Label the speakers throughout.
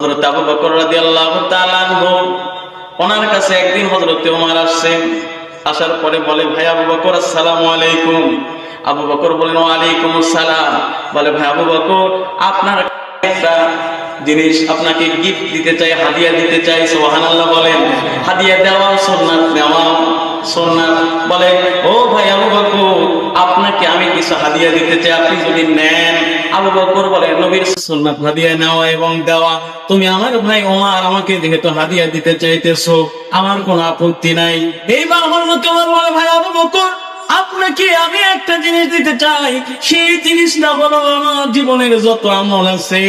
Speaker 1: হযরত আবু বকর রাদিয়াল্লাহু তাআলা আনহু ওনার কাছে একদিন হযরত ওমর আসছেন। আসার পরে বলে, ভাই আবু বকর, আসসালামু আলাইকুম। আবু বকর বলেন, ওয়া আলাইকুম আসসালাম। বলে, ভাই আবু বকর, আপনার একটা জিনিস আপনাকে গিফট দিতে চাই, হাদিয়া দিতে চাই। সুবহানাল্লাহ বলেন। হাদিয়া দেওয়া সুন্নাত, নেওয়া সুন্নাত। বলে, ও ভাই আবু বকর, আপনাকে আমি কিছু হাদিয়া দিতে চাই, আপনি যদি নেন। আবু বকর বলে, নবীর সুন্নাত হাদিয়া নেওয়া এবং দেওয়া। তুমি আমার ভাই ওমর, আমাকে যেহেতু হাদিয়া দিতে চাইতেছো, আমার কোনো আপত্তি নাই। এইবার হযরত ওমর বলে, ভাই আবু বকর, আপনাকে আমি একটা জিনিস দিতে চাই। সেই জিনিসটা হলো আমার জীবনের যত আমল আছে,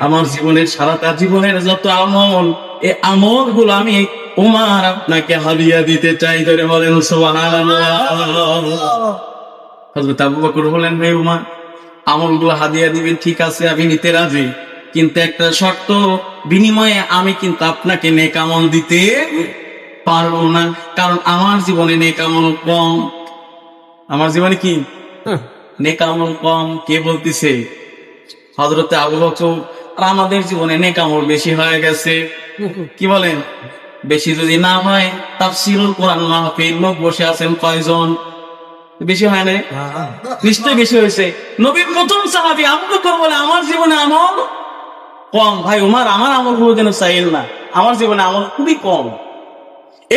Speaker 1: আমার জীবনের সারাটা জীবনের যত আমল, এই আমল গুলো আমি ওমর আপনাকে হাদিয়া দিতে চাই। ধরে বলেন সুবহানাল্লাহ। হযরত আবু বকর বলেন, ভাই ওমর, আমলগুলো হাদিয়া দিবেন, ঠিক আছে, আমি নিতে রাজি, কিন্তু একটা শর্ত, বিনিময়ে আমি কিন্তু আপনাকে নেক আমল দিতে পারবো না, কারণ আমার জীবনে নেক আমল কম। আমার জীবনে কি নেক আমল কম? কে বলতেছে? হযরতে আবু বকর। আর আমাদের জীবনে নেক আমল বেশি হয়ে গেছে। কি বলেন? বেশি যদি না হয়, তাফসীরুল কোরআন মাহফিল লোক বসে আছেন কয়জন? বেশি হয় না? নিশ্চয়ই বেশি হয়েছে। নবীর প্রথম সাহাবী আবু বকর বলে, আমার জীবনে আমল কম। ভাই ওমর, আমার আমল গুলো যেন চাইল না, আমার জীবনে আমল খুবই কম।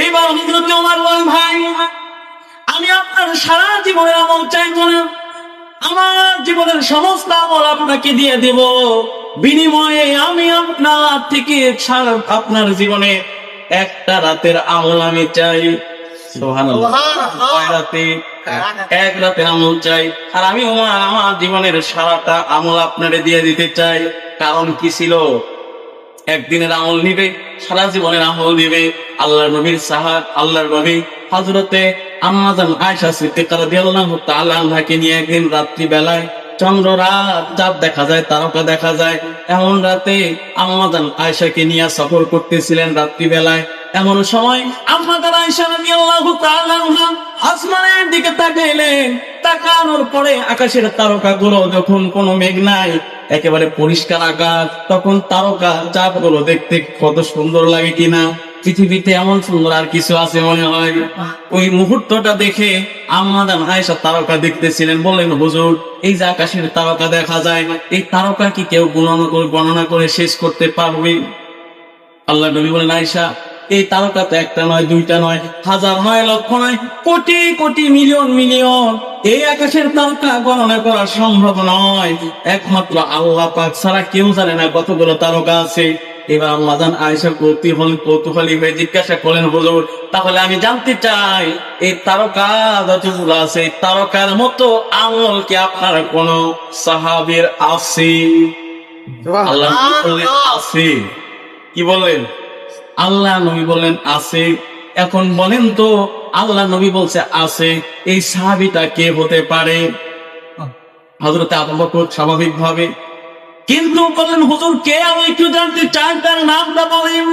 Speaker 1: এইবার হযরত ওমর বলেন, ভাই আমি আপনার সারা জীবনের আমল চাইবো না, আমার জীবনের সমস্ত আমল আপনাকে দিয়ে দেব, বিনিময়ে আমি আপনার থেকে আপনার জীবনে একটা রাতের আমল আমি চাই। সুবহানাল্লাহ। এক রাতের আমল চাই। আর আমি ওমর আমার জীবনের সারাটা আমল আপনারে দিয়ে দিতে চাই। কারণ কি ছিল? একদিনের আমল নিবে, সারা জীবনের আমল নিবে। আল্লাহর নবীর আল্লাহর নবী হযরতে আম্মা জান আয়েশা সিদ্দিকা রাদিয়াল্লাহু তাআলা আনহাকে নিয়ে একদিন রাত্রি বেলায় চন্দ্র রাত, চাঁদ দেখা যায়, তারকা দেখা যায়, এমন রাতে আম্মা জান আয়েশাকে নিয়ে সফর করতেছিলেন রাত্রি বেলায়। এমন সময় আম্মা জান আয়েশা রাদিয়াল্লাহু তাআলা আনহা আসমানের দিকে তাকাইলেন। তাকানোর পরে আকাশের তারকাগুলো যখন কোনো মেঘ নাই, একেবারে পরিষ্কার আকাশ, তখন তারকা চাঁদগুলো দেখতে কত সুন্দর লাগে কিনা। পৃথিবীতে এমন সুন্দর আর কিছু আছে মনে হয়? ওই মুহূর্তটা দেখে আম্মা জান আয়েশা তারকা দেখতেছিলেন। বললেন, হুজুর, এই যে আকাশের তারকা দেখা যায়, এই তারকা কি কেউ গণনা করে শেষ করতে পারবে? আল্লাহ নবী বলেন, আয়েশা, এই তারকা তো একটা নয়, দুইটা নয়, হাজার নয়, লক্ষ নয়, কোটি কোটি, মিলিয়ন মিলিয়ন। এই আকাশের তারকা গণনা করা সম্ভব নয়। একমাত্র আল্লাহ পাক ছাড়া কেউ জানে না কতগুলো তারকা আছে। এবার আম্মা জান আয়েশা কৌতূহলী হয়ে জিজ্ঞাসা করলেন, হুজুর, তাহলে আমি জানতে চাই, এই তারকা যতগুলো আছে, তারকার মতো আমল কি আপনার কোন সাহাবীর আছে? আল্লাহ বললেন আছে। কি বললেন? আল্লাহ নবী বললেন আছে। এখন বলেন তো, আল্লাহ নবী বলছে আছে, এই সাহাবীটা কে হতে পারে? হযরত আবু বকর স্বাভাবিক ভাবে। কিন্তু বললেন, হুজুর, কে? আমি একটু জানতে চাই, তার নামটা বলেন।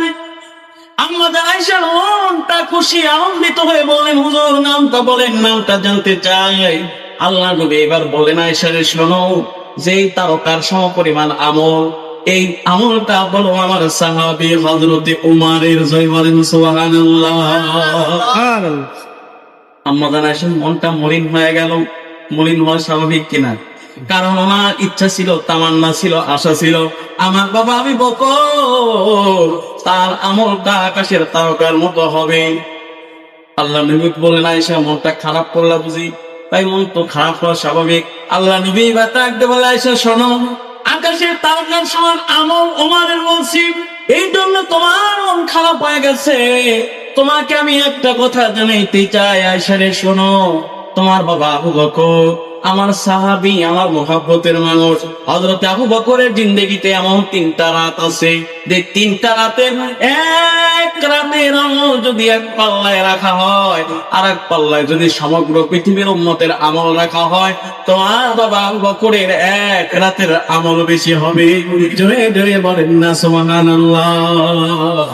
Speaker 1: আম্মা জান আয়েশার মনটা খুশি, আনন্দিত হয়ে বলেন, হুজুর, নামটা বলেন, নামটা জানতে চাই। আল্লাহ নবী এবার বলেন, আয়েশা রে, শোনো, যে তারকার সমপরিমাণ আমল, এই আমলটা বলো আমার সাহাবী হযরতে উমরের। জয় বলেন সুবহানাল্লাহ। আম্মা জান আয়েশার মনটা মলিন হয়ে গেল। মলিন হওয়া স্বাভাবিক কিনা? কারণ ওনার ইচ্ছা ছিল, তামান্না ছিল, আশা ছিল, আমার বাবা আবু বকর, তার আমলটা আকাশের তারকার মতো হবে। আল্লাহ নবী বলেন, আয়েশা, মনটা খারাপ করলা বুঝি? তাই মন তো খারাপ হওয়া স্বাভাবিক। আল্লাহ নবী ডাকতে বলে, আয়েশা, শোনো, আকাশের তারকার সমান আমল ওমরের বলছি, এই জন্য তোমার মন খারাপ হয়ে গেছে। তোমাকে আমি একটা কথা জানাইতে চাই, আয়েশা রে, শোনো, তোমার বাবা আবু বকর আমার সাহাবী, আমার মুহাব্বতের মানুষ। হযরত আবু বকরের জিন্দেগিতে এমন 3টা রাত আছে, যে 3টা রাতের এক রাতের আমল যদি এক পাল্লায় রাখা হয়, আর এক পাল্লায় যদি সমগ্র পৃথিবীর উম্মতের আমল রাখা হয়, তোমার বাবা আবু বকরের এক রাতের আমল বেশি হবে। জোরে জোরে বলেন না সুবহানাল্লাহ।